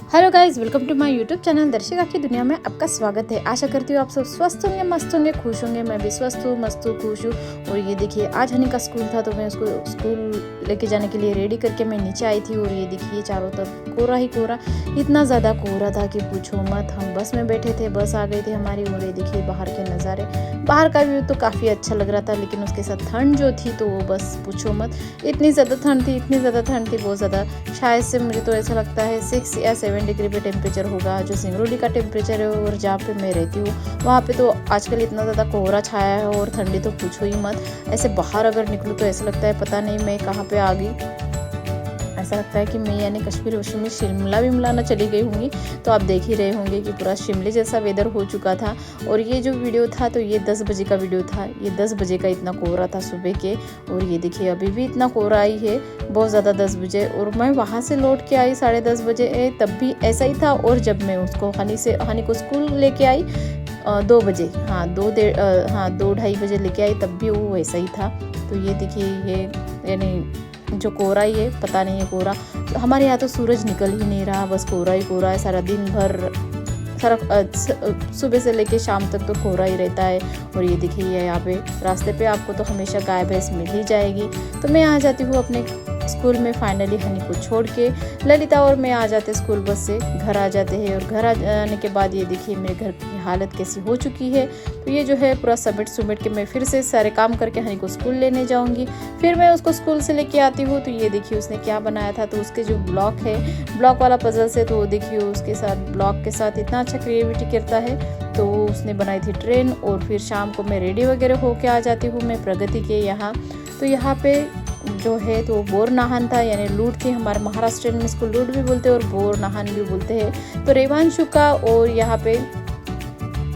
Hello guys, welcome to my YouTube channel Darshika की दुनिया में आपका स्वागत है। आशा करती हूँ आप सब स्वस्थ होंगे, मस्त होंगे, खुश होंगे। मैं भी स्वस्थ हूँ, मस्त हूँ, खुश हूँ। और ये देखिए, आज हनी का स्कूल था तो मैं उसको स्कूल लेके जाने के लिए रेडी करके मैं नीचे आई थी। और ये देखिए, चारों तरफ कोहरा ही कोहरा, इतना ज़्यादा कोहरा था कि पूछो मत। हम बस में बैठे थे, बस आ गई थी हमारी। और ये देखिए, बाहर के नज़ारे, बाहर का व्यू तो काफ़ी अच्छा लग रहा था, लेकिन उसके साथ ठंड जो थी तो वो बस पूछो मत। इतनी ज़्यादा ठंड थी, इतनी ज़्यादा ठंड थी, बहुत ज़्यादा। शायद से मुझे तो ऐसा लगता है 6 या 7 डिग्री पे टेम्परेचर होगा, जो सिंगरौली का टेम्परेचर है। और जहाँ पे मैं रहती हूँ वहाँ पे तो आजकल इतना ज़्यादा कोहरा छाया है और ठंडी तो पूछो ही मत। ऐसे बाहर अगर निकलूँ तो ऐसा लगता है पता नहीं मैं कहाँ पे आ गई। ऐसा लगता है कि मैं यानी कश्मीर वश्मीर शिमला विमला ना चली गई होंगी। तो आप देख ही रहे होंगे कि पूरा शिमले जैसा वेदर हो चुका था। और ये जो वीडियो था तो ये 10 बजे का वीडियो था। ये 10 बजे का इतना कोहरा था सुबह के। और ये देखिए, अभी भी इतना कोहरा आई है, बहुत ज़्यादा 10 बजे। और मैं वहाँ से लौट के आई 10:30 बजे, तब भी ऐसा ही था। और जब मैं उसको हनी को स्कूल लेके आई 2 बजे, हाँ 2-2:30 बजे लेके आई, तब भी वो वैसा ही था। तो ये देखिए, ये यानी जो कोहरा ही है, पता नहीं है कोहरा। हमारे यहाँ तो सूरज निकल ही नहीं रहा, बस कोहरा ही कोहरा है सारा दिन भर। सुबह से लेके शाम तक तो कोहरा ही रहता है। और ये देखिए, यहाँ पे रास्ते पे आपको तो हमेशा गाय भैंस मिल ही जाएगी। तो मैं आ जाती हूँ अपने स्कूल में, फाइनली हनी को छोड़ के। ललिता और मैं आ जाते स्कूल बस से, घर आ जाते हैं। और घर आ जाने के बाद ये देखिए, मेरे घर की हालत कैसी हो चुकी है। तो ये जो है पूरा समेट के मैं फिर से सारे काम करके हनी को स्कूल लेने जाऊंगी। फिर मैं उसको स्कूल से लेके आती हूँ। तो ये देखिए, उसने क्या बनाया था। तो उसके जो ब्लॉक है, ब्लॉक वाला पजल से, तो देखिए उसके साथ ब्लॉक के साथ इतना अच्छा क्रिएटिविटी करता है। तो उसने बनाई थी ट्रेन। और फिर शाम को मैं रेडी वगैरह होके आ जाती हूँ मैं प्रगति के यहाँ। तो यहाँ पे जो है तो बोर नाहन था, यानी लूट थी। हमारे महाराष्ट्र में इसको लूट भी बोलते हैं और बोर नाहन भी बोलते हैं। तो रेवांशु का और यहाँ पे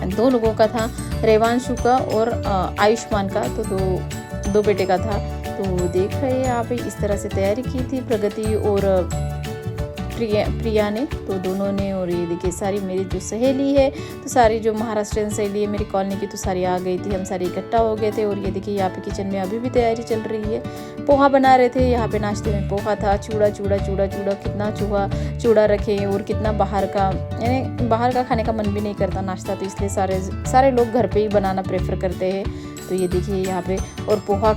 2 लोगों का था, रेवांशु का और आयुष्मान का। तो दो बेटे का था। तो देख रहे हैं आप, इस तरह से तैयारी की थी प्रगति और प्रिया ने, तो दोनों ने। और ये देखिए, सारी मेरी जो सहेली है, तो सारी जो महाराष्ट्रियन सहेली है मेरी कॉलोनी की, तो सारी आ गई थी। हम सारे इकट्ठा हो गए थे। और ये देखिए, यहाँ पे किचन में अभी भी तैयारी चल रही है। पोहा बना रहे थे यहाँ पे, नाश्ते में पोहा था। चूड़ा कितना चूड़ा रखे। और कितना बाहर का, यानी बाहर का खाने का मन भी नहीं करता नाश्ता, तो इसलिए सारे लोग घर पे ही बनाना प्रेफर करते हैं। तो ये देखिए यहाँ पे। और पोहा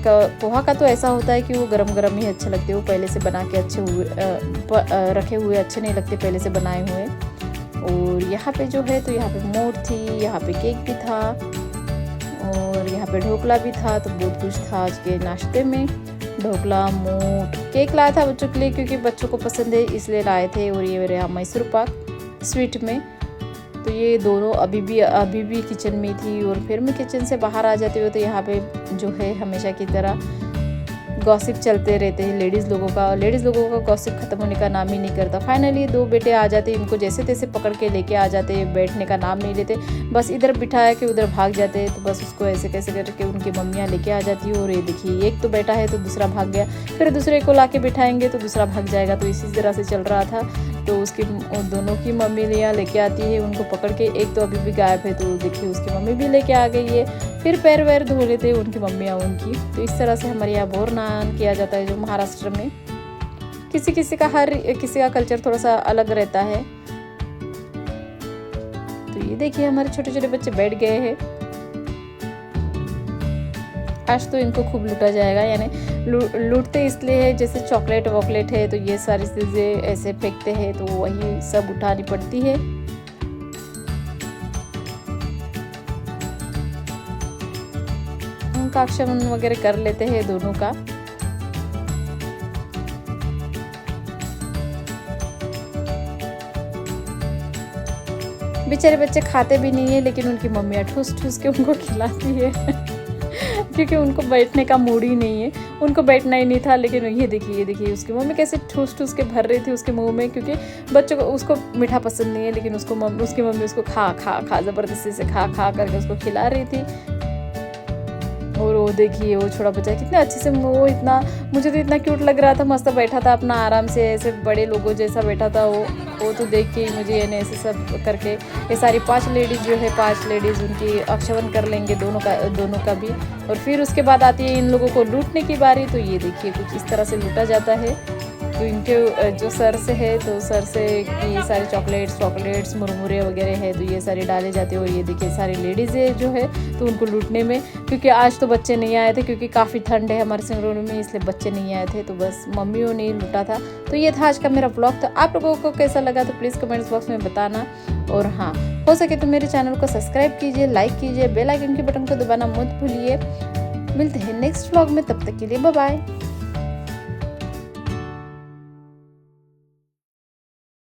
का तो ऐसा होता है कि वो गरम गरम ही अच्छे लगते हैं। वो पहले से बना के अच्छे हुए रखे हुए अच्छे नहीं लगते पहले से बनाए हुए। और यहाँ पे जो है, तो यहाँ पे मोट थी, यहाँ पे केक भी था और यहाँ पे ढोकला भी था। तो बहुत कुछ था आज के नाश्ते में। ढोकला, मोट, केक लाया था बच्चों के लिए, क्योंकि बच्चों को पसंद है इसलिए लाए थे। और ये मेरे यहाँ मैसूर पाक स्वीट में। तो ये दोनों अभी भी किचन में थी। और फिर मैं किचन से बाहर आ जाती हूँ तो यहाँ पे जो है हमेशा की तरह गॉसिप चलते रहते हैं लेडीज़ लोगों का गॉसिप खत्म होने का नाम ही नहीं करता। फाइनली 2 बेटे आ जाते, इनको जैसे तैसे पकड़ के लेके आ जाते, बैठने का नाम नहीं लेते, बस इधर बिठाया कि उधर भाग जाते। तो बस उसको ऐसे कैसे करके उनकी मम्मियाँ लेके आ जाती है। और ये देखिए, एक तो बैठा है तो दूसरा भाग गया, फिर दूसरे को ला के बिठाएंगे तो दूसरा भाग जाएगा। तो इसी तरह से चल रहा था। तो उसकी दोनों की मम्मी यहाँ लेके आती है उनको पकड़ के। एक तो अभी भी गायब है, तो देखिए उसकी मम्मी भी लेके आ गई है। फिर पैर वैर धो लेते हैं उनकी मम्मियाँ उनकी। तो इस तरह से हमारे यहाँ बोर नान किया जाता है, जो महाराष्ट्र में। किसी का कल्चर थोड़ा सा अलग रहता है। तो ये देखिए, हमारे छोटे छोटे बच्चे बैठ गए हैं। आज तो इनको खूब लूटा जाएगा, यानी लूटते इसलिए है जैसे चॉकलेट वॉकलेट है, तो ये सारी चीज़ें ऐसे फेंकते हैं तो वही सब उठानी पड़ती है। उनका क्षमन वगैरह कर लेते हैं दोनों का। बेचारे बच्चे खाते भी नहीं है, लेकिन उनकी मम्मियाँ ठूस के उनको खिलाती है क्योंकि उनको बैठने का मूड ही नहीं है, उनको बैठना ही नहीं था। लेकिन ये देखिए उसकी मम्मी कैसे ठूस के भर रही थी उसके मुंह में, क्योंकि बच्चों को उसको मीठा पसंद नहीं है, लेकिन उसकी मम्मी उसको खा ज़बरदस्ती से खा करके उसको खिला रही थी। और वो देखिए, वो छोटा बच्चा कितने अच्छे से, वो इतना, मुझे तो इतना क्यूट लग रहा था, मस्त बैठा था अपना आराम से, ऐसे बड़े लोगों जैसा बैठा था वो तो देख के मुझे यानी ऐसे सब करके। ये सारी 5 लेडीज़ जो है, 5 लेडीज़ उनकी अक्षवन कर लेंगे दोनों का भी। और फिर उसके बाद आती है इन लोगों को लूटने की बारी। तो ये देखिए, कुछ इस तरह से लूटा जाता है। तो इनके जो सर से है तो सर से ये सारे चॉकलेट्स मुरमुरे वगैरह है तो ये सारे डाले जाते हैं। और ये देखिए सारी लेडीज़ जो है तो उनको लूटने में, क्योंकि आज तो बच्चे नहीं आए थे क्योंकि काफ़ी ठंड है हमारे सिंगरौली में, इसलिए बच्चे नहीं आए थे तो बस मम्मियों ने लूटा था। तो ये था आज का मेरा ब्लॉग। तो आप लोगों को कैसा लगा तो प्लीज़ कमेंट्स बॉक्स में बताना। और हाँ, हो सके तो मेरे चैनल को सब्सक्राइब कीजिए, लाइक कीजिए, बेल आइकन के बटन को दबाना मत भूलिए। मिलते हैं नेक्स्ट व्लॉग में, तब तक के लिए बाय बाय।